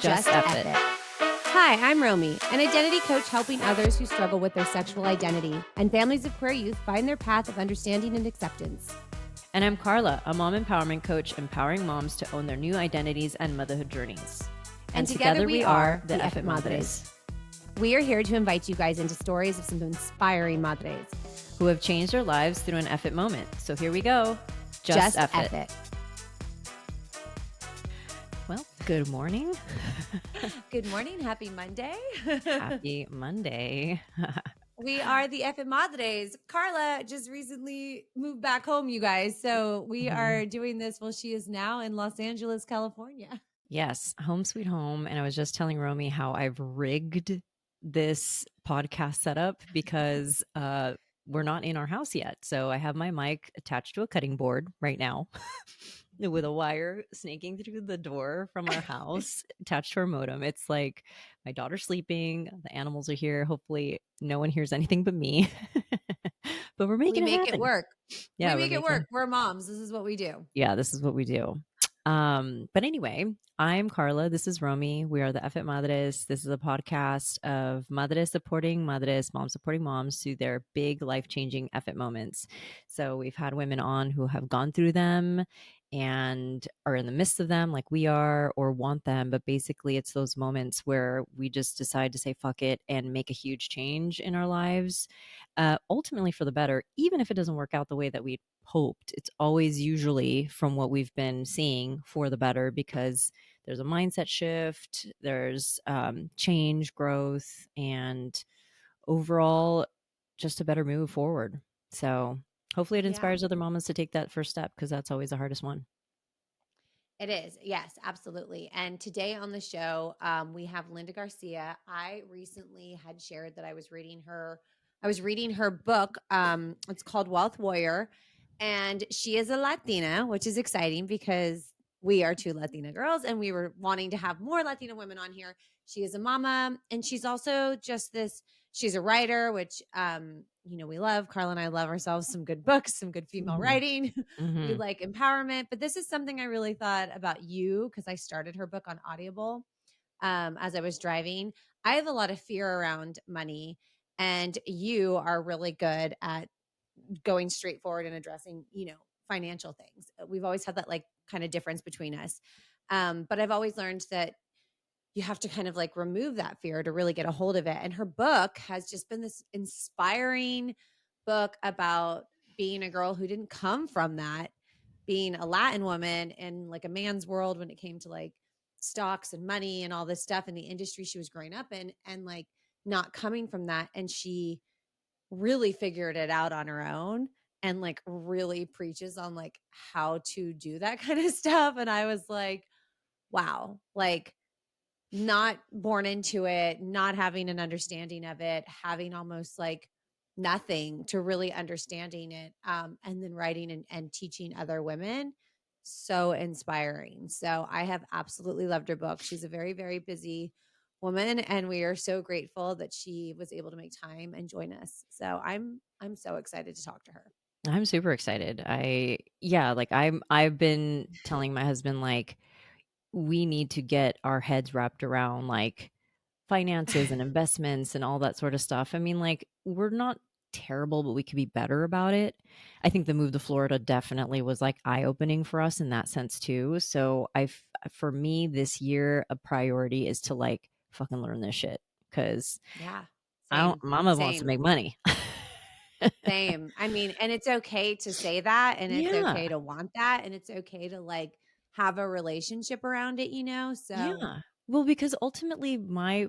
Just Eff It. Hi, I'm Romy, an identity coach helping others who struggle with their sexual identity and families of queer youth find their path of understanding and acceptance. And I'm Carla, a mom empowerment coach empowering moms to own their new identities and motherhood journeys. And together we are the EFFing Madres. We are here to invite you guys into stories of some inspiring madres who have changed their lives through an Eff It moment. So here we go. Just Eff It. Well, good morning. Good morning. Happy Monday. Happy Monday. We are the EFFing Madres. Carla just recently moved back home, you guys. So we are doing this while she is now in Los Angeles, California. Yes, home sweet home. And I was just telling Romy how I've rigged this podcast setup because we're not in our house yet. So I have my mic attached to a cutting board right now with a wire snaking through the door from our house attached to our modem. It's like my daughter's sleeping. The animals are here. Hopefully no one hears anything but me. But we're making it happen. It work. Yeah, we make it work. We're moms. This is what we do. Yeah, this is what we do. But anyway, I'm Carla. This is Romy. We are the EFFing Madres. This is a podcast of madres supporting madres, moms supporting moms through their big life-changing EFFing moments. So we've had women on who have gone through them and are in the midst of them like we are or want them. But basically it's those moments where we just decide to say fuck it and make a huge change in our lives, ultimately for the better, even if it doesn't work out the way that we hoped. It's always usually, from what we've been seeing, for the better because there's a mindset shift, there's change, growth, and overall just a better move forward. So hopefully it inspires other mamas to take that first step because that's always the hardest one. It is. Yes, absolutely. And today on the show, we have Linda Garcia. I recently had shared that I was reading her book. It's called Wealth Warrior. And she is a Latina, which is exciting because we are two Latina girls and we were wanting to have more Latina women on here. She is a mama and she's also she's a writer, which, we love. Carla and I love ourselves some good books, some good female writing. We like empowerment, but this is something I really thought about you because I started her book on Audible as I was driving. I have a lot of fear around money and you are really good at going straight forward and addressing, financial things. We've always had that like kind of difference between us. But I've always learned that you have to kind of like remove that fear to really get a hold of it. And her book has just been this inspiring book about being a girl who didn't come from that, being a Latin woman in like a man's world when it came to like stocks and money and all this stuff in the industry she was growing up in and like not coming from that. And she really figured it out on her own and like really preaches on like how to do that kind of stuff. And I was like, wow, like not born into it, not having an understanding of it, having almost like nothing to really understanding it. And then writing and teaching other women. So inspiring. So I have absolutely loved her book. She's a very, very busy woman and we are so grateful that she was able to make time and join us. So I'm so excited to talk to her. I'm super excited. I've been telling my husband like we need to get our heads wrapped around like finances and investments and all that sort of stuff. I mean, like we're not terrible, but we could be better about it. I think the move to Florida definitely was like eye-opening for us in that sense too. So for me this year, a priority is to like fucking learn this shit because mama wants to make money. Same. I mean, and it's okay to say that and it's okay to want that and it's okay to like have a relationship around it, So yeah. Well, because ultimately my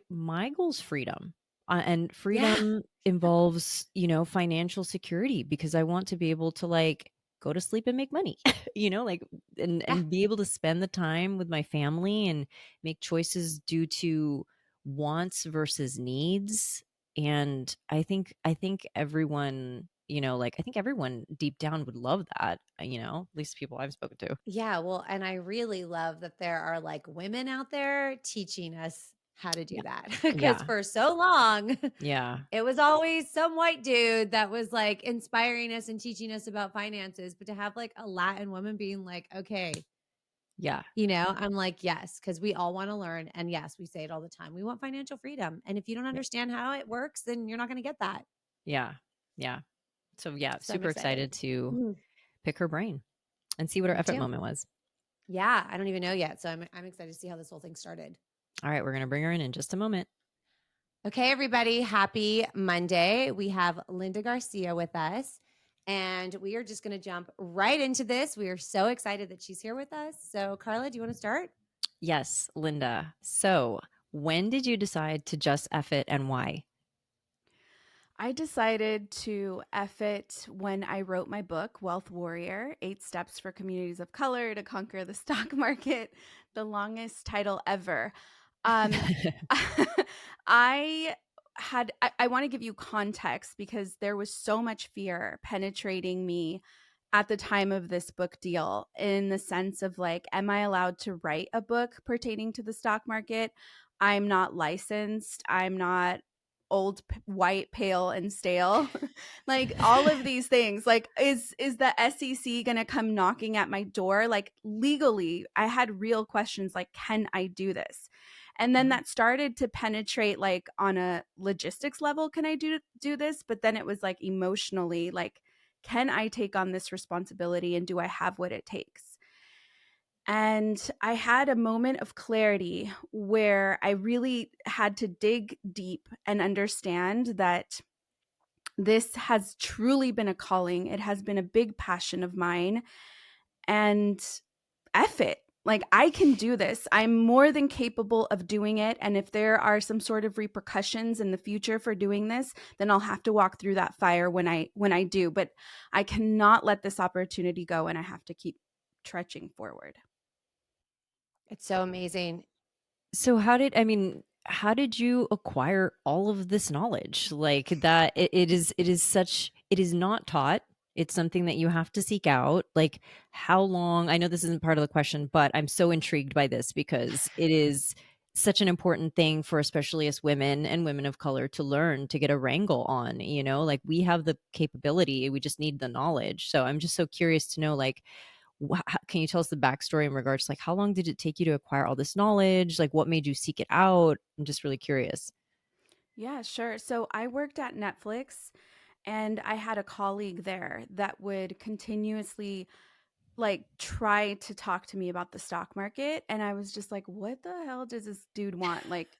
goal is freedom. And freedom involves, financial security because I want to be able to like go to sleep and make money, and be able to spend the time with my family and make choices due to wants versus needs. And I think everyone, I think everyone deep down would love that, at least people I've spoken to. Yeah. Well, and I really love that there are like women out there teaching us how to do that because for so long, it was always some white dude that was like inspiring us and teaching us about finances. But to have like a Latin woman being like, okay, Yeah. I'm like, yes, because we all want to learn. And yes, we say it all the time. We want financial freedom. And if you don't Yeah. understand how it works, then you're not going to get that. Yeah. Yeah. So yeah, So I'm super excited. excited to Mhm. pick her brain and see what her Me effort too. moment was. Yeah, I don't even know yet. So I'm excited to see how this whole thing started. All right, we're gonna bring her in just a moment. Okay, everybody, happy Monday. We have Linda Garcia with us, and we are just going to jump right into this. We are so excited that she's here with us. So, Carla, do you want to start? Yes, Linda. So when did you decide to just F it and why? I decided to F it when I wrote my book, Wealth Warrior 8 Steps for Communities of Color to Conquer the Stock Market, the longest title ever. Um, I I want to give you context because there was so much fear penetrating me at the time of this book deal, in the sense of like, am I allowed to write a book pertaining to the stock market? I'm not licensed. I'm not old, white, pale, and stale. Like all of these things. Like, is the SEC going to come knocking at my door? Like, legally, I had real questions like, can I do this? And then Mhm. that started to penetrate, like, on a logistics level, can I do this? But then it was like emotionally, like, can I take on this responsibility, and do I have what it takes? And I had a moment of clarity where I really had to dig deep and understand that this has truly been a calling. It has been a big passion of mine. And F it. Like, I can do this. I'm more than capable of doing it. And if there are some sort of repercussions in the future for doing this, then I'll have to walk through that fire when I do. But I cannot let this opportunity go, and I have to keep trudging forward. It's so amazing. So how did you acquire all of this knowledge? Like that it is not taught. It's something that you have to seek out. Like how long, I know this isn't part of the question, but I'm so intrigued by this because it is such an important thing for especially us women and women of color to learn, to get a wrangle on, like we have the capability, we just need the knowledge. So I'm just so curious to know, like, can you tell us the backstory in regards to like how long did it take you to acquire all this knowledge? Like what made you seek it out? I'm just really curious. Yeah, sure. So I worked at Netflix, and I had a colleague there that would continuously like try to talk to me about the stock market, and I was just like, what the hell does this dude want? Like,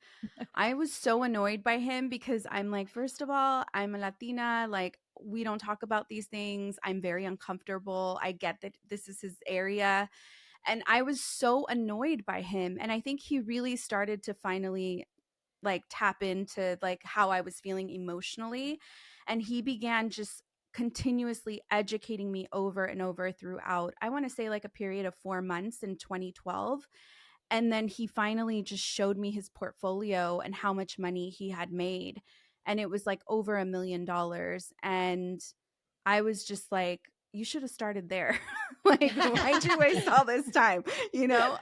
I was so annoyed by him because I'm like, first of all, I'm a Latina, like, we don't talk about these things. I'm very uncomfortable. I get that this is his area, and I was so annoyed by him, and I think he really started to finally like tap into like how I was feeling emotionally, and he began just continuously educating me over and over throughout, I want to say, like a period of 4 months in 2012. And then he finally just showed me his portfolio and how much money he had made, and it was like over $1 million. And I was just like, you should have started there. Like, why'd you waste all this time, you know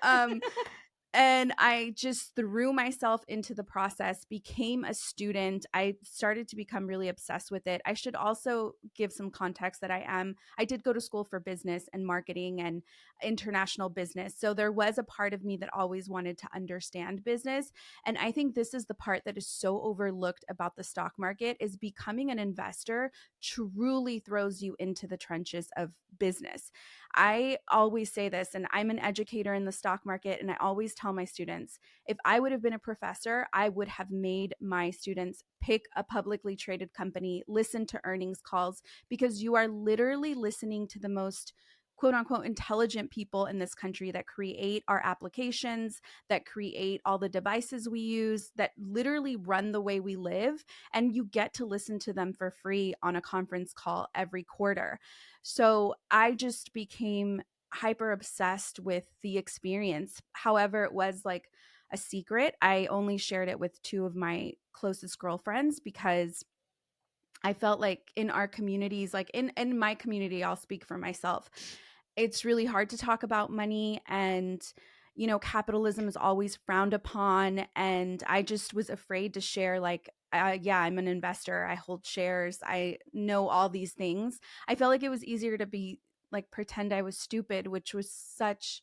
and I just threw myself into the process, became a student. I started to become really obsessed with it. I should also give some context that I did go to school for business and marketing and international business. So there was a part of me that always wanted to understand business. And I think this is the part that is so overlooked about the stock market, is becoming an investor truly throws you into the trenches of business. I always say this, and I'm an educator in the stock market, and I always tell my students, if I would have been a professor, I would have made my students pick a publicly traded company, listen to earnings calls, because you are literally listening to the most quote unquote intelligent people in this country that create our applications, that create all the devices we use, that literally run the way we live. And you get to listen to them for free on a conference call every quarter. So I just became hyper obsessed with the experience. However, it was like a secret. I only shared it with two of my closest girlfriends because I felt like in our communities, like in my community, I'll speak for myself, it's really hard to talk about money, and capitalism is always frowned upon, and I just was afraid to share, like, yeah, I'm an investor, I hold shares, I know all these things. I felt like it was easier to be like pretend I was stupid, which was such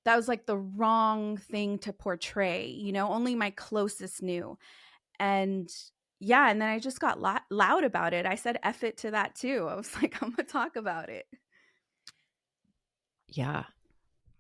that was like the wrong thing to portray, you know, only my closest knew. And yeah, and then I just got loud about it. I said F it to that too. I was like, I'm gonna talk about it. Yeah.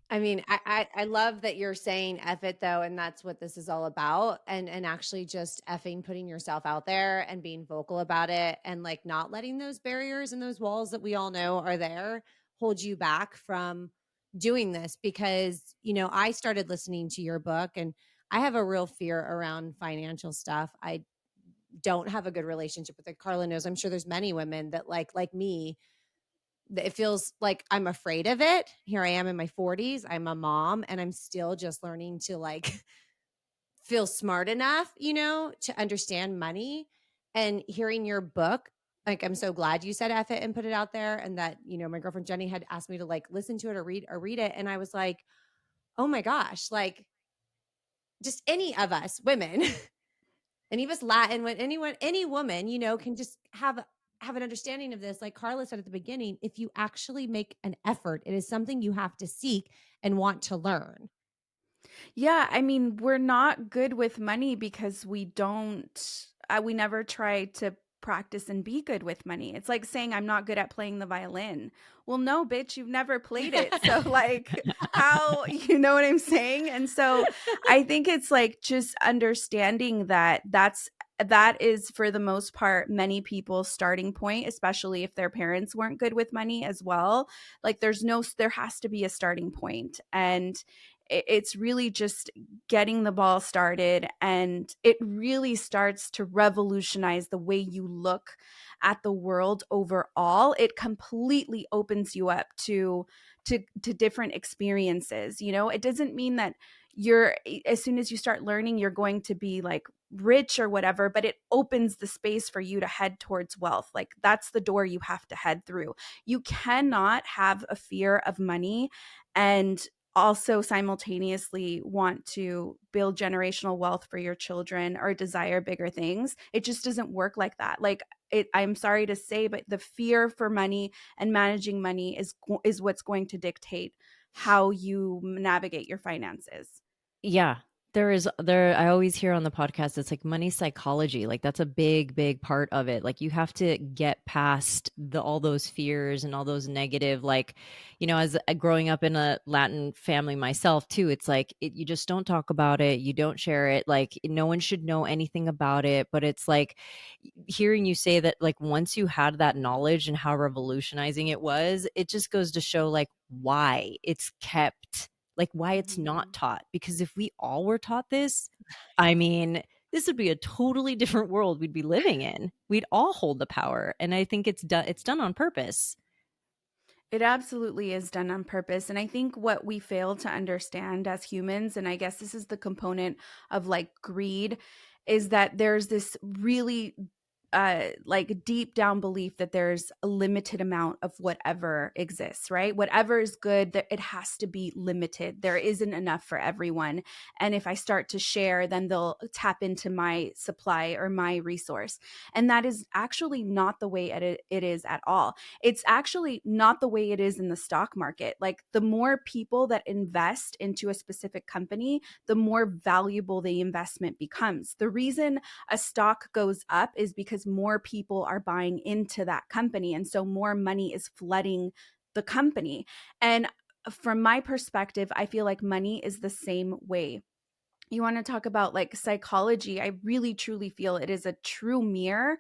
I mean, I love that you're saying F it though, and that's what this is all about. And actually just effing putting yourself out there and being vocal about it, and like not letting those barriers and those walls that we all know are there hold you back from doing this. Because, you know, I started listening to your book, and I have a real fear around financial stuff. I don't have a good relationship with it. Carla knows. I'm sure there's many women that like me, it feels like I'm afraid of it. Here I am in my 40s. I'm a mom and I'm still just learning to like feel smart enough, you know, to understand money. And hearing your book, like I'm so glad you said F it and put it out there. And that, you know, my girlfriend Jenny had asked me to like listen to it or read it. And I was like, oh my gosh, like just any of us women, any of us Latin, when any woman, you know, can just have an understanding of this. Like Carla said at the beginning, if you actually make an effort, it is something you have to seek and want to learn. Yeah, I mean, we're not good with money because we never try to practice and be good with money. It's like saying I'm not good at playing the violin. Well, no, bitch, you've never played it. So, like, how, you know what I'm saying? And so I think it's like just understanding that that is for the most part many people's starting point, especially if their parents weren't good with money as well. Like there has to be a starting point. And it's really just getting the ball started, and it really starts to revolutionize the way you look at the world overall. It completely opens you up to different experiences. You know, it doesn't mean that you're as soon as you start learning you're going to be like rich or whatever, but it opens the space for you to head towards wealth. Like that's the door you have to head through. You cannot have a fear of money and also simultaneously want to build generational wealth for your children or desire bigger things. It just doesn't work like that. Like I'm sorry to say, but the fear for money and managing money is what's going to dictate how you navigate your finances. Yeah. There I always hear on the podcast it's like money psychology. Like that's a big part of it. Like you have to get past the all those fears and all those negative like, you know, as growing up in a Latin family myself too, it's like you just don't talk about it, you don't share it. Like no one should know anything about it, but it's like hearing you say that like once you had that knowledge and how revolutionizing it was, it just goes to show like why it's kept like why it's not Mhm. taught. Because if we all were taught this, I mean, this would be a totally different world we'd be living in. We'd all hold the power. And I think it's done on purpose. It absolutely is done on purpose. And I think what we fail to understand as humans, and I guess this is the component of like greed, is that there's this really like deep down belief that there's a limited amount of whatever exists, right? Whatever is good, that it has to be limited. There isn't enough for everyone. And if I start to share, then they'll tap into my supply or my resource. And that is actually not the way it is at all. It's actually not the way it is in the stock market. Like the more people that invest into a specific company, the more valuable the investment becomes. The reason a stock goes up is because more people are buying into that company. And so more money is flooding the company. And from my perspective, I feel like money is the same way. You want to talk about like psychology? I really truly feel it is a true mirror.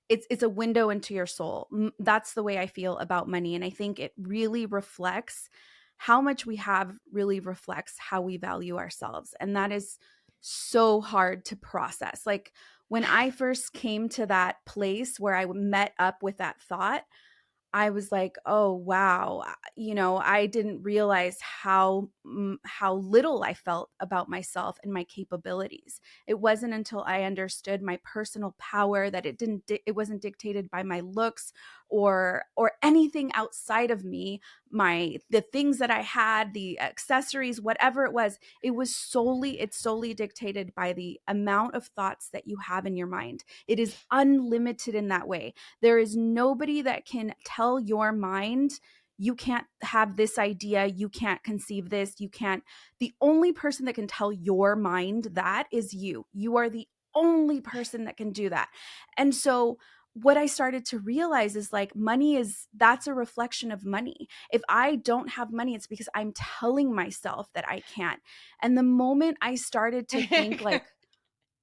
It's a window into your soul. That's the way I feel about money, and I think it really reflects how much we have. Really reflects how we value ourselves, and that is so hard to process. Like when I first came to that place where I met up with that thought, I was like, "Oh, wow." You know, I didn't realize how little I felt about myself and my capabilities. It wasn't until I understood my personal power that it wasn't dictated by my looks or anything outside of me, the things that I had, the accessories, whatever it was. It's solely dictated by the amount of thoughts that you have in your mind. It is unlimited in that way. There is nobody that can tell your mind you can't have this idea, you can't conceive this, you can't. The only person that can tell your mind that is you. You are the only person that can do that. And so what I started to realize is like that's a reflection of money. If I don't have money, it's because I'm telling myself that I can't. And the moment I started to think like,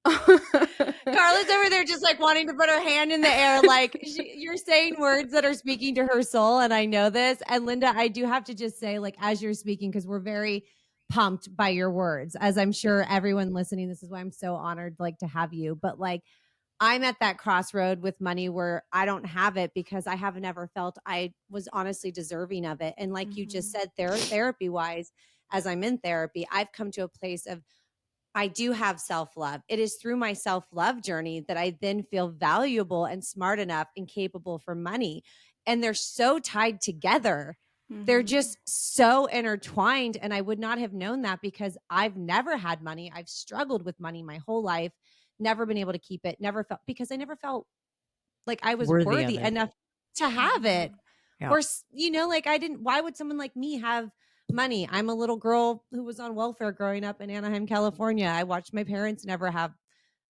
Carla's over there just like wanting to put her hand in the air. Like you're saying words that are speaking to her soul. And I know this. And Linda, I do have to just say, like, as you're speaking, because we're very pumped by your words, as I'm sure everyone listening, this is why I'm so honored, like, to have you. But like, I'm at that crossroad with money where I don't have it because I have never felt I was honestly deserving of it. And like you just said, therapy wise, as I'm in therapy, I've come to a place of I do have self-love. It is through my self-love journey that I then feel valuable and smart enough and capable for money. And they're so tied together. They're just so intertwined. And I would not have known that because I've never had money. I've struggled with money my whole life, never been able to keep it, never felt because I never felt like I was Worthy of worthy it. enough to have it. Yeah. Or, like why would someone like me have money? I'm a little girl who was on welfare growing up in Anaheim, California. I watched my parents never have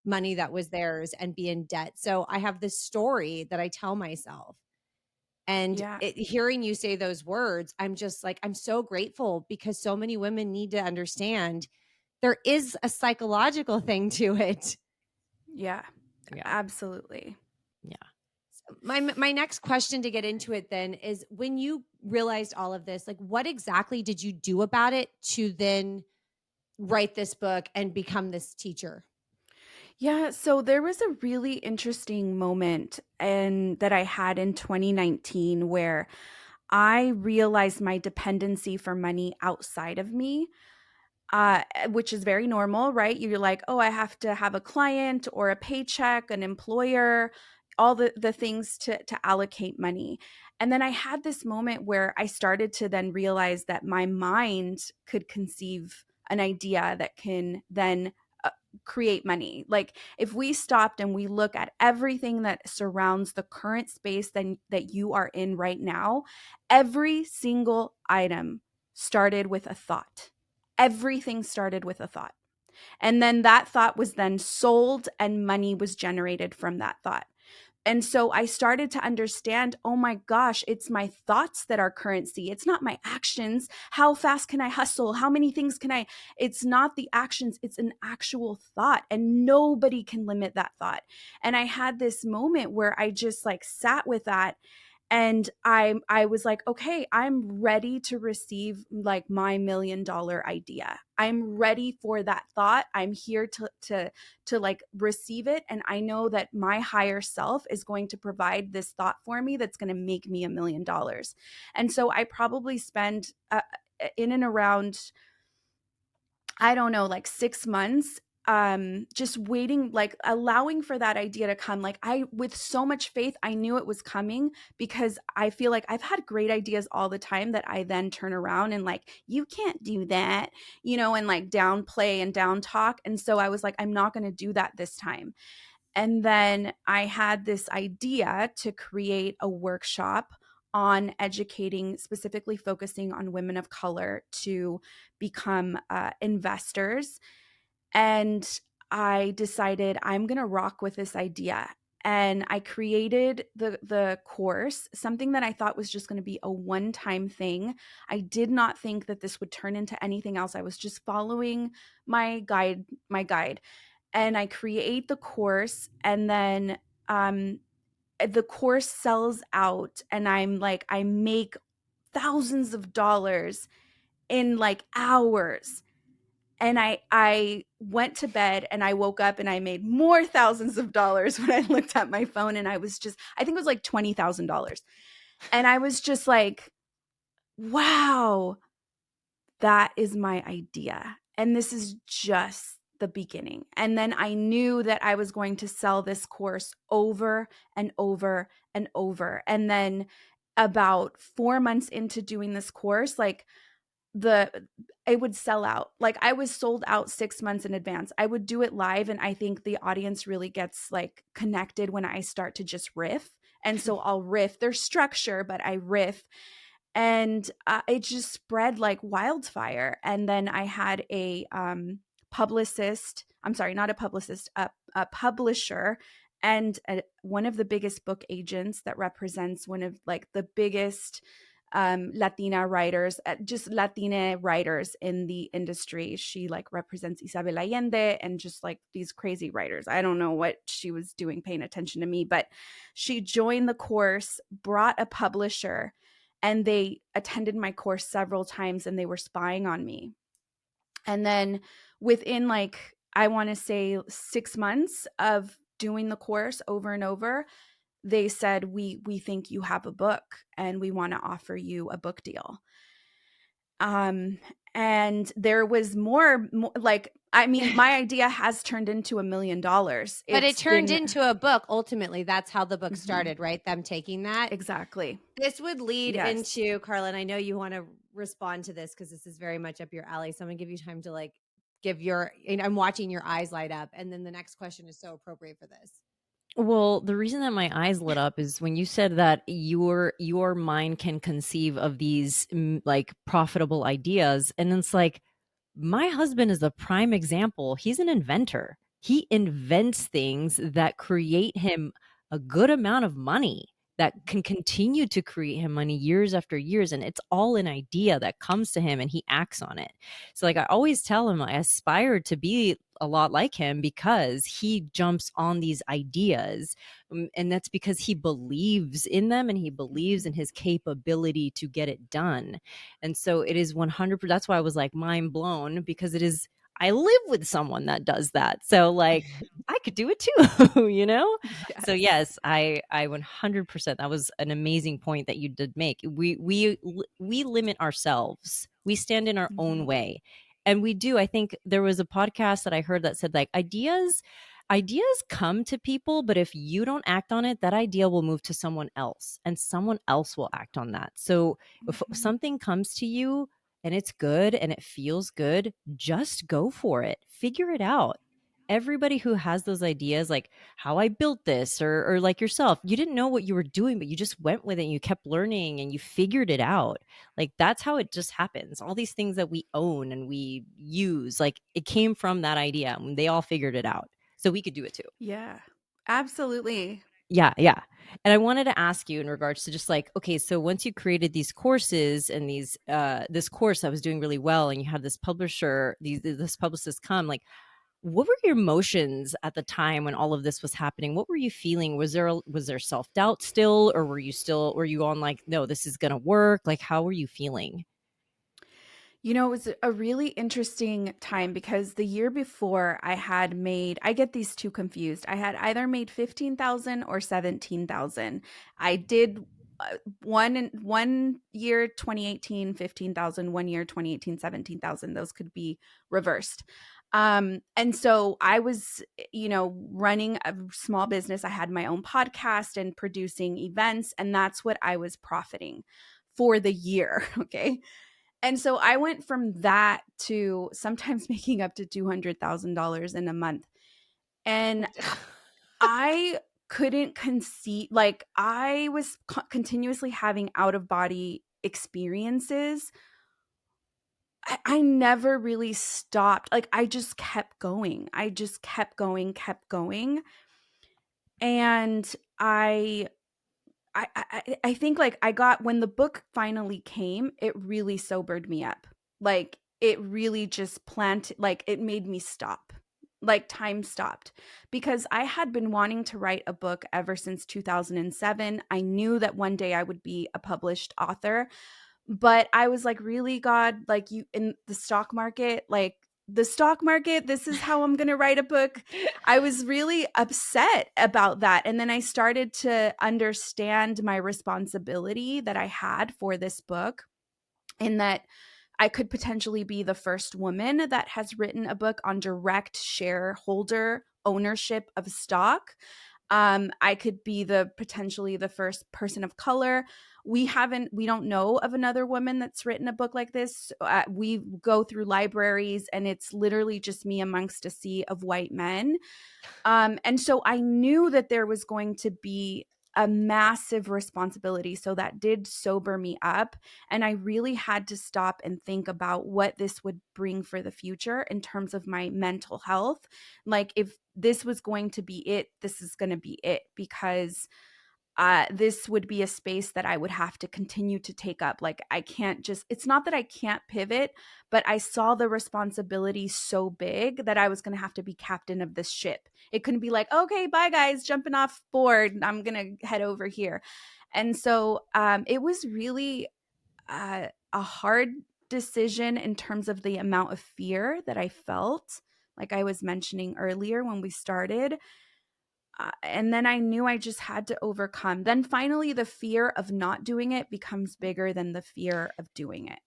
money that was theirs and be in debt. So I have this story that I tell myself. And hearing you say those words, I'm just like, I'm so grateful because so many women need to understand there is a psychological thing to it. Yeah, absolutely. Yeah. My next question to get into it then is when you realized all of this, like what exactly did you do about it to then write this book and become this teacher? Yeah, so there was a really interesting moment that I had in 2019 where I realized my dependency for money outside of me, which is very normal, right? You're like, oh, I have to have a client or a paycheck, an employer, all the things to allocate money. And then I had this moment where I started to then realize that my mind could conceive an idea that can then create money. Like if we stopped and we look at everything that surrounds the current space that you are in right now, every single item started with a thought. Everything started with a thought. And then that thought was then sold and money was generated from that thought. And so I started to understand, oh my gosh, it's my thoughts that are currency. It's not my actions. How fast can I hustle? How many things can I? It's not the actions, it's an actual thought. And nobody can limit that thought. And I had this moment where I just like sat with that. And I was like, okay, I'm ready to receive like my $1 million idea. I'm ready for that thought. I'm here to like receive it, and I know that my higher self is going to provide this thought for me that's going to make me $1 million. And so I probably spend in and around, I don't know, like 6 months just waiting, like allowing for that idea to come. Like I, with so much faith, I knew it was coming because I feel like I've had great ideas all the time that I then turn around and like, you can't do that, and like downplay and down talk. And so I was like, I'm not going to do that this time. And then I had this idea to create a workshop on educating, specifically focusing on women of color to become investors. And I decided I'm going to rock with this idea. And I created the course, something that I thought was just going to be a one-time thing. I did not think that this would turn into anything else. I was just following my guide. And I create the course, and then the course sells out, and I'm like, I make thousands of dollars in like hours. And I went to bed and I woke up and I made more thousands of dollars when I looked at my phone, and I think it was like $20,000. And I was just like, wow, that is my idea. And this is just the beginning. And then I knew that I was going to sell this course over and over and over. And then about 4 months into doing this course, like it would sell out. Like I was sold out 6 months in advance. I would do it live, and I think the audience really gets like connected when I start to just riff. And so I'll riff. There's structure, but I riff. And it just spread like wildfire. And then I had a publicist, I'm sorry, not a publicist, a publisher, and one of the biggest book agents that represents one of like the biggest Latina writers, just Latina writers in the industry. She like represents Isabel Allende and just like these crazy writers. I don't know what she was doing paying attention to me, but she joined the course, brought a publisher, and they attended my course several times and they were spying on me. And then within like, I want to say 6 months of doing the course over and over, they said, we think you have a book and we want to offer you a book deal. And there was more like, I mean, my idea has turned into $1 million. But it It's turned been into a book. Ultimately, that's how the book Mhm. started, right? Them taking that. Exactly. This would lead Yes. into, Carla, and I know you want to respond to this because this is very much up your alley. So I'm going to give you time to like give your, and I'm watching your eyes light up. And then the next question is so appropriate for this. Well, the reason that my eyes lit up is when you said that your mind can conceive of these like profitable ideas, and it's like my husband is a prime example. He's an inventor. He invents things that create him a good amount of money that can continue to create him money years after years. And it's all an idea that comes to him and he acts on it. So, like, I always tell him I aspire to be a lot like him because he jumps on these ideas. And that's because he believes in them and he believes in his capability to get it done. And so it is 100%. That's why I was like mind blown because it is, I live with someone that does that. So like I could do it too, you know? So Yes. yes, I 100%, that was an amazing point that you did make. We limit ourselves. We stand in our own Mhm. way. And we do. I think there was a podcast that I heard that said like ideas come to people, but if you don't act on it, that idea will move to someone else and someone else will act on that. So if Mhm. something comes to you and it's good and it feels good, just go for it. Figure it out. Everybody who has those ideas, like how I built this, or like yourself, you didn't know what you were doing, but you just went with it and you kept learning and you figured it out. Like that's how it just happens. All these things that we own and we use, like it came from that idea and they all figured it out. So we could do it too. Yeah. Absolutely. Yeah, yeah. And I wanted to ask you in regards to just like, okay, so once you created these courses and these this course that was doing really well and you had this publisher, this publicist come, like what were your emotions at the time when all of this was happening? What were you feeling? Was there self-doubt still, or were you on like, no, this is going to work? Like how were you feeling? You know, it was a really interesting time because the year before I get these two confused. I had either made 15,000 or 17,000. I did one year 2018 15,000, one year 2018 17,000. Those could be reversed. And so I was, you know, running a small business. I had my own podcast and producing events, and that's what I was profiting for the year. Okay. And so I went from that to sometimes making up to $200,000 in a month. And I couldn't conceive, like, I was continuously having out of body experiences. I never really stopped. Like, I just kept going. I just kept going, kept going. And I think like I got when the book finally came, it really sobered me up. Like it really just planted, like it made me stop. Like time stopped because I had been wanting to write a book ever since 2007. I knew that one day I would be a published author, but I was like, really, God, like you in the stock market, this is how I'm going to write a book. I was really upset about that. And then I started to understand my responsibility that I had for this book, in that I could potentially be the first woman that has written a book on direct shareholder ownership of stock. I could be potentially the first person of color. We don't know of another woman that's written a book like this. We go through libraries and it's literally just me amongst a sea of white men. And so I knew that there was going to be a massive responsibility. So that did sober me up. And I really had to stop and think about what this would bring for the future in terms of my mental health. Like, if this was going to be it, this is going to be it, because this would be a space that I would have to continue to take up. Like, I can't just, it's not that I can't pivot, but I saw the responsibility so big that I was going to have to be captain of this ship. It couldn't be like, okay, bye guys, jumping off board, I'm going to head over here. And so it was really a hard decision in terms of the amount of fear that I felt, like I was mentioning earlier when we started. And then I knew I just had to overcome. Then finally, the fear of not doing it becomes bigger than the fear of doing it.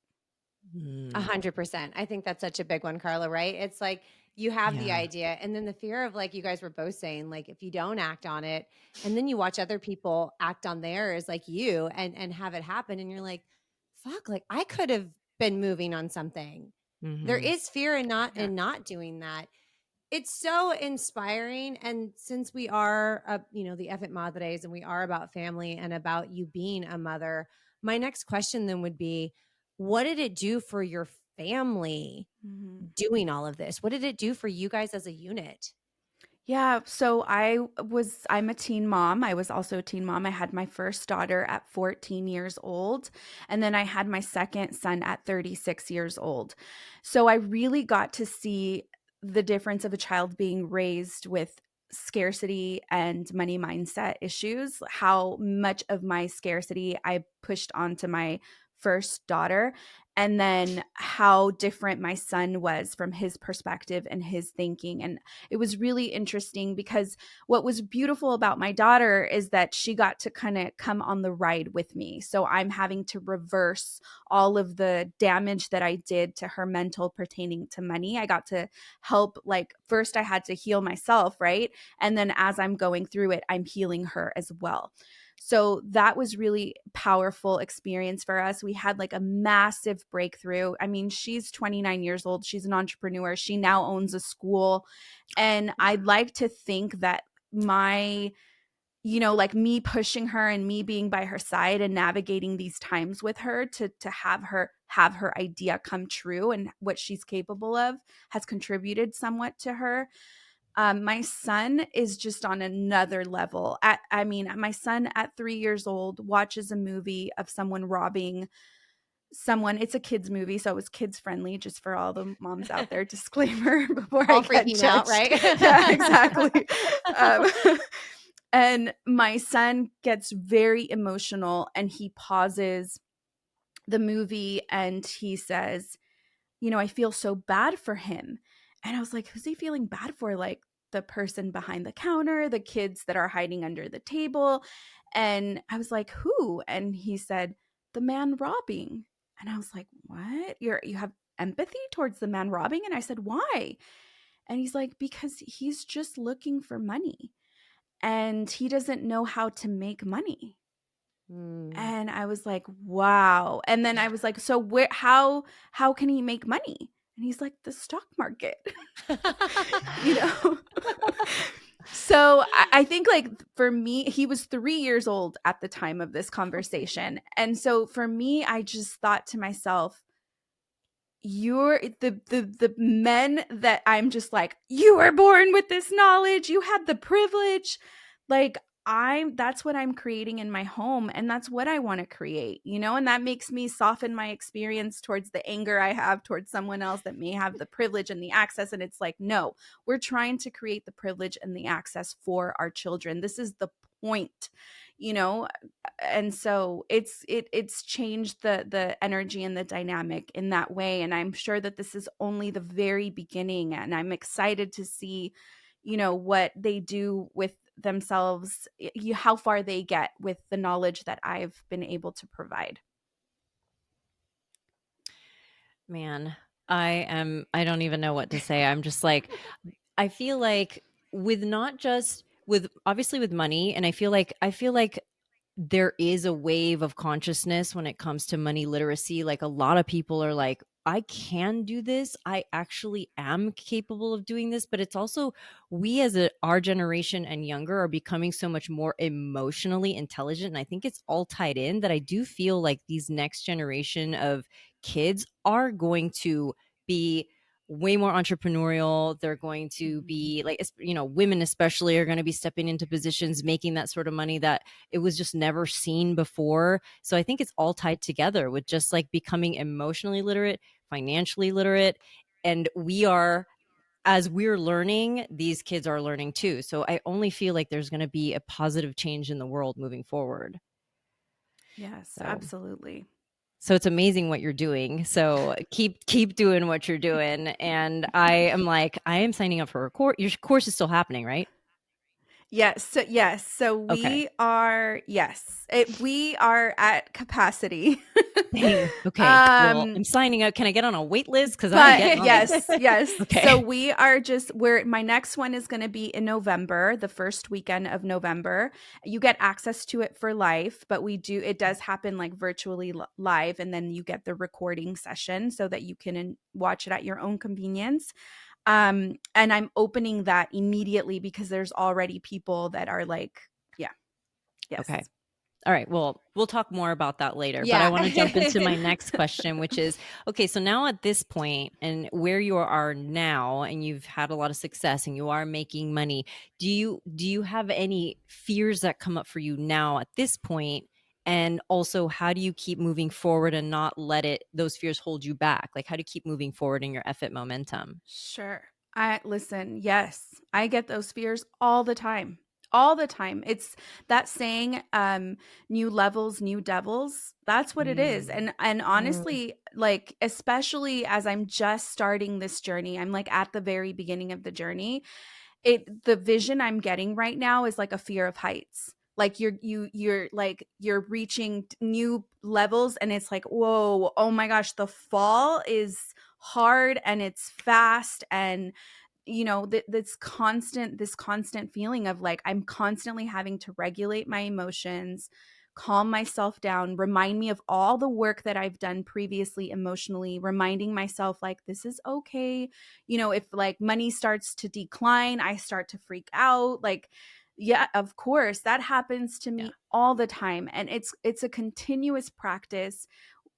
100%. I think that's such a big one, Carla, right? It's like you have the Yeah. idea, and then the fear of, like you guys were both saying, like if you don't act on it, and then you watch other people act on theirs, like you, and have it happen, and you're like, fuck, like I could have been moving on something. There Mhm. is fear Yeah. in not doing that. It's so inspiring. And since we are, the Effort Madres, and we are about family and about you being a mother, my next question then would be, what did it do for your family Mhm. doing all of this? What did it do for you guys as a unit? Yeah, so I'm a teen mom. I was also a teen mom. I had my first daughter at 14 years old, and then I had my second son at 36 years old. So I really got to see the difference of a child being raised with scarcity and money mindset issues, how much of my scarcity I pushed onto my first daughter, and then how different my son was from his perspective and his thinking. And it was really interesting because what was beautiful about my daughter is that she got to kind of come on the ride with me. So I'm having to reverse all of the damage that I did to her mental pertaining to money. I got to help, like, first I had to heal myself, right? And then as I'm going through it, I'm healing her as well. So that was really powerful experience for us. We had like a massive breakthrough. I mean, she's 29 years old. She's an entrepreneur. She now owns a school. And I'd like to think that my, like me pushing her and me being by her side and navigating these times with her to have her idea come true and what she's capable of has contributed somewhat to her. My son is just on another level. My son at 3 years old watches a movie of someone robbing someone. It's a kids movie, so it was kids friendly, just for all the moms out there. Disclaimer before I All get freaking out, judged. right? Yeah, exactly. Um, and my son gets very emotional and he pauses the movie and he says, I feel so bad for him. And I was like, who's he feeling bad for? Like, the person behind the counter, the kids that are hiding under the table. And I was like, who? And he said, the man robbing. And I was like, what? You have empathy towards the man robbing? And I said, why? And he's like, because he's just looking for money and he doesn't know how to make money. Mm. And I was like, wow. And then I was like, so how can he make money? And he's like, the stock market. you know so I think, like, for me, he was 3 years old at the time of this conversation. And so for me, I just thought to myself, you're the men that I'm just like, you were born with this knowledge, you had the privilege. Like, that's what I'm creating in my home, and that's what I want to create, and that makes me soften my experience towards the anger I have towards someone else that may have the privilege and the access. And it's like, no, we're trying to create the privilege and the access for our children. This is the point, you know and so it's changed the energy and the dynamic in that way. And I'm sure that this is only the very beginning, and I'm excited to see what they do with themselves, how far they get with the knowledge that I've been able to provide. Man, I don't even know what to say. I'm just like, I feel like, with not just with, obviously with money, and I feel like there is a wave of consciousness when it comes to money literacy. Like, a lot of people are like, I can do this. I actually am capable of doing this. But it's also, we as our generation and younger are becoming so much more emotionally intelligent. And I think it's all tied in, that I do feel like these next generation of kids are going to be way more entrepreneurial. They're going to be like, women especially are going to be stepping into positions, making that sort of money that it was just never seen before. So I think it's all tied together with just like becoming emotionally literate, financially literate. And as we're learning, these kids are learning too. So I only feel like there's going to be a positive change in the world moving forward. Yes, So absolutely. so it's amazing what you're doing. So keep doing what you're doing. And I am signing up for a course. Your course is still happening, right? Yes. So Okay. we are at capacity. Dang. Okay. Well, um I'm signing up. Can I get on a wait list? Because I'm but getting on there. yes. So Okay. we are just where my next one is going to be in November, the first weekend of November. You get access to it for life, but it does happen like virtually live, and then you get the recording session so that you can watch it at your own convenience. And I'm opening that immediately because there's already people that are like, yeah, Okay. yes. All right. Well, we'll talk more about that later, but I Yeah. want to jump into my next question, which is, okay, so now at this point and where you are now, and you've had a lot of success and you are making money, do you have any fears that come up for you now at this point? And also, how do you keep moving forward and not let those fears hold you back? Like, how do you keep moving forward in your effort momentum? Sure. I listen, yes, I get those fears all the time. All the time. It's that saying, new levels, new devils. That's what it is. Mm. And Mm. honestly, like especially as I'm just starting this journey, I'm like at the very beginning of the journey. The vision I'm getting right now is like a fear of heights. Like you're like you're reaching new levels, and it's like, whoa, oh my gosh, the fall is hard and it's fast, and this constant feeling of like I'm constantly having to regulate my emotions, calm myself down, remind me of all the work that I've done previously emotionally, reminding myself like this is okay. If like money starts to decline, I start to freak out. Like, yeah, of course that happens to Yeah. me all the time, and it's a continuous practice.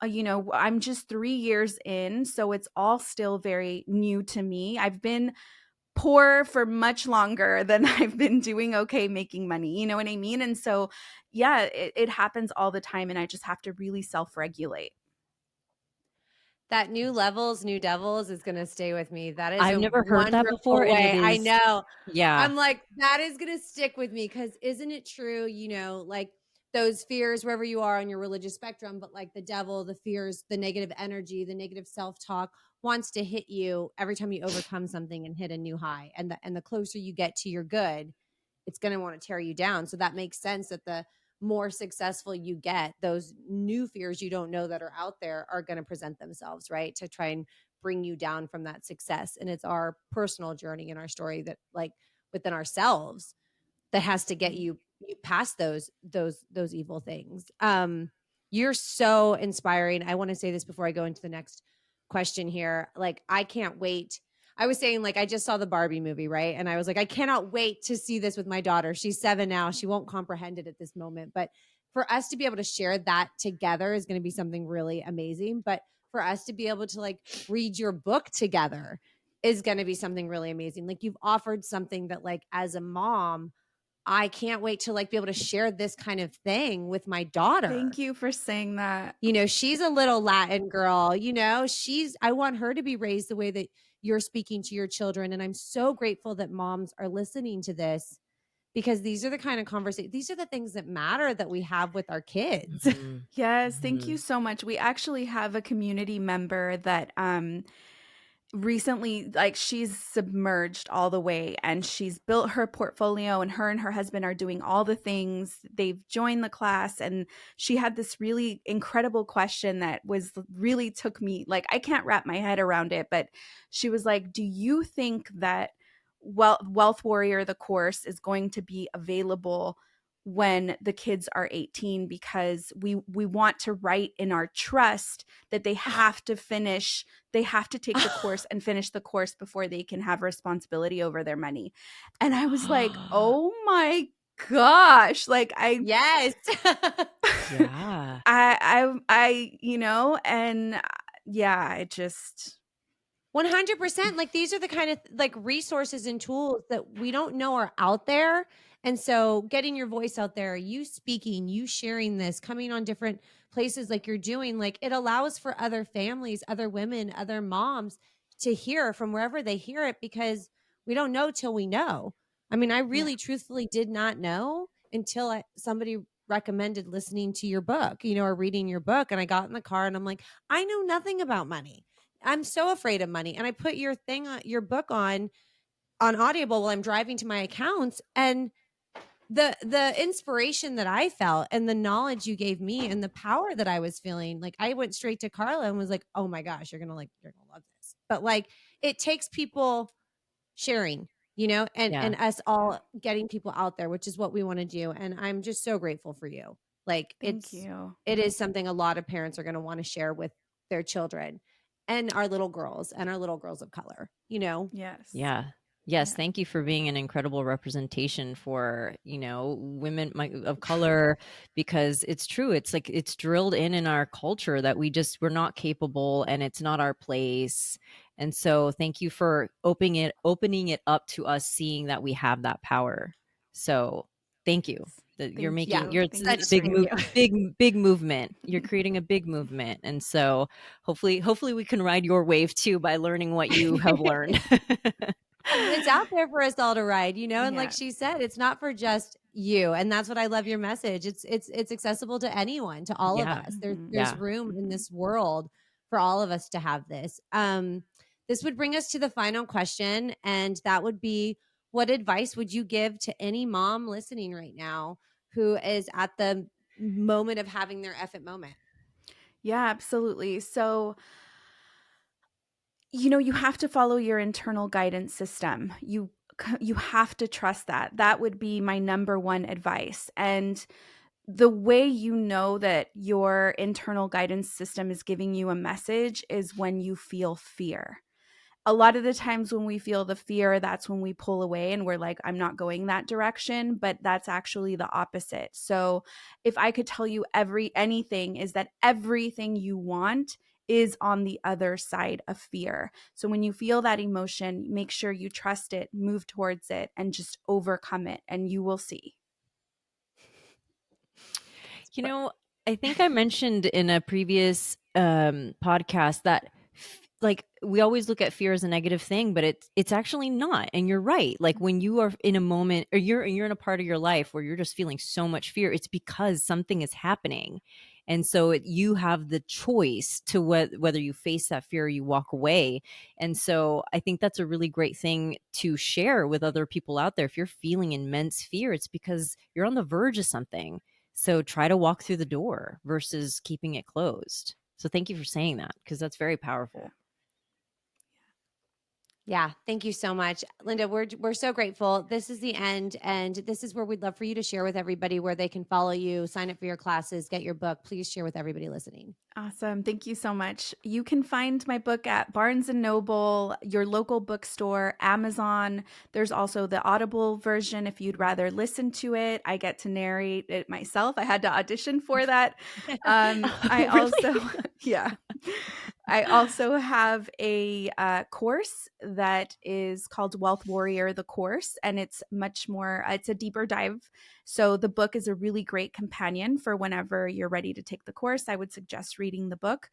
I'm just 3 years in, so it's all still very new to me. I've been poor for much longer than I've been doing okay making money. You know what I mean? And so, yeah, it happens all the time, and I just have to really self-regulate. That new levels, new devils is gonna stay with me. That is I've a never heard that before. wonderful And it way. I is, know. yeah. I'm like, that is gonna stick with me because isn't it true, like those fears wherever you are on your religious spectrum, but like the devil, the fears, the negative energy, the negative self-talk wants to hit you every time you overcome something and hit a new high. And the closer you get to your good, it's gonna want to tear you down. So that makes sense that the more successful you get, those new fears you don't know that are out there are going to present themselves, right? To try and bring you down from that success. And it's our personal journey and our story that, like, within ourselves that has to get you past those evil things. You're so inspiring. I want to say this before I go into the next question here. Like, I can't wait. I was saying, like, I just saw the Barbie movie, right? And I was like, I cannot wait to see this with my daughter. She's 7 now. She won't comprehend it at this moment, but for us to be able to share that together is going to be something really amazing. But for us to be able to like read your book together is going to be something really amazing. Like, you've offered something that, like, as a mom, I can't wait to like be able to share this kind of thing with my daughter. Thank you for saying that. She's a little Latin girl, I want her to be raised the way that you're speaking to your children. And I'm so grateful that moms are listening to this because these are the kind of conversations, these are the things that matter that we have with our kids. Mhm. Yes, thank you Mhm. so much. We actually have a community member that recently, like, she's submerged all the way, and she's built her portfolio, and her husband are doing all the things. They've joined the class, and she had this really incredible question that was really took me, like, I can't wrap my head around it, but she was like, do you think that Wealth Warrior, the course, is going to be available when the kids are 18, because we want to write in our trust that they have to finish, they have to take the course and finish the course before they can have responsibility over their money. And I was like, oh my gosh, like Yes. Yeah. and yeah, it just 100%. Like these are the kind of like resources and tools that we don't know are out there. And so getting your voice out there, you speaking, you sharing this, coming on different places like you're doing, like it allows for other families, other women, other moms to hear from wherever they hear it, because we don't know till we know. I mean, I yeah. really truthfully did not know until somebody recommended listening to your book, or reading your book. And I got in the car and I'm like, I know nothing about money. I'm so afraid of money. And I put your book on Audible while I'm driving to my accounts, and the inspiration that I felt and the knowledge you gave me and the power that I was feeling, like I went straight to Carla and was like, "Oh my gosh, you're going to love this." But like it takes people sharing, and Yeah. us all getting people out there, which is what we want to do. And I'm just so grateful for you. Like Thank you. it is something a lot of parents are going to want to share with their children and our little girls and our little girls of color. Yes. Yeah. Yes, Yeah. thank you for being an incredible representation for, women of color, because it's true. It's like it's drilled in our culture that we're not capable and it's not our place. And so thank you for opening it up to us, seeing that we have that power. So thank you. That you're Thank Yeah. making you. you're Thank you it's a Such big for move, you. big movement. You're creating a big movement. And so hopefully we can ride your wave too by learning what you have learned. It's out there for us all to ride, and like Yeah. she said, it's not for just you. And that's what I love your message. It's accessible to anyone, to all of Yeah. us. There's Yeah. room in this world for all of us to have this. This would bring us to the final question, and that would be, what advice would you give to any mom listening right now who is at the moment of having their F it moment? Yeah, absolutely. So, you have to follow your internal guidance system. You have to trust that. That would be my number one advice. And the way you know that your internal guidance system is giving you a message is when you feel fear. A lot of the times when we feel the fear, that's when we pull away and we're like, I'm not going that direction. But that's actually the opposite. So if I could tell you anything, is that everything you want is on the other side of fear. So when you feel that emotion, make sure you trust it, move towards it, and just overcome it, and you will see. You know, I think I mentioned in a previous podcast that like we always look at fear as a negative thing, but it's actually not. And you're right. Like when you are in a moment, or you're in a part of your life where you're just feeling so much fear, it's because something is happening. And so you have the choice to whether you face that fear or you walk away. And so I think that's a really great thing to share with other people out there. If you're feeling immense fear, it's because you're on the verge of something. So try to walk through the door versus keeping it closed. So thank you for saying that, because that's very powerful. Yeah, thank you so much, Linda. We're so grateful. This is the end, and this is where we'd love for you to share with everybody where they can follow you, sign up for your classes, get your book. Please share with everybody listening. Awesome. Thank you so much. You can find my book at Barnes and Noble, your local bookstore, Amazon. There's also the Audible version if you'd rather listen to it. I get to narrate it myself. I had to audition for that. I also, Really? yeah. I also have a course that is called Wealth Warrior, the course, and it's much more, it's a deeper dive. So the book is a really great companion for whenever you're ready to take the course. I would suggest reading the book.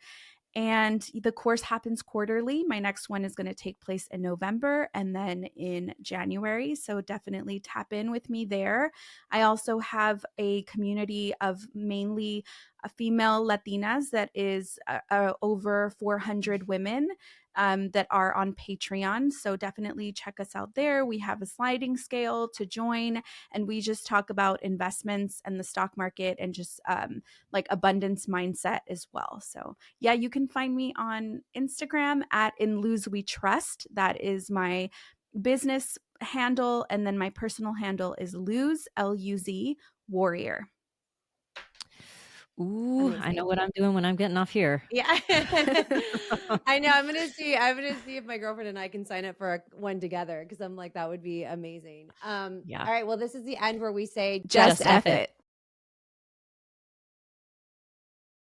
And the course happens quarterly. My next one is going to take place in November and then in January. So definitely tap in with me there. I also have a community of mainly female Latinas that is over 400 women that are on Patreon. So definitely check us out there. We have a sliding scale to join, and we just talk about investments and the stock market and just like abundance mindset as well. So yeah, you can find me on Instagram at In Luz We Trust. That is my business handle. And then my personal handle is Luz, Luz, warrior. Ooh, I know Amazing. what I'm doing when I'm getting off here. Yeah. I know. I'm gonna see if my girlfriend and I can sign up for one together, because I'm like, that would be amazing. Yeah. All right. Well, this is the end where we say Just F it.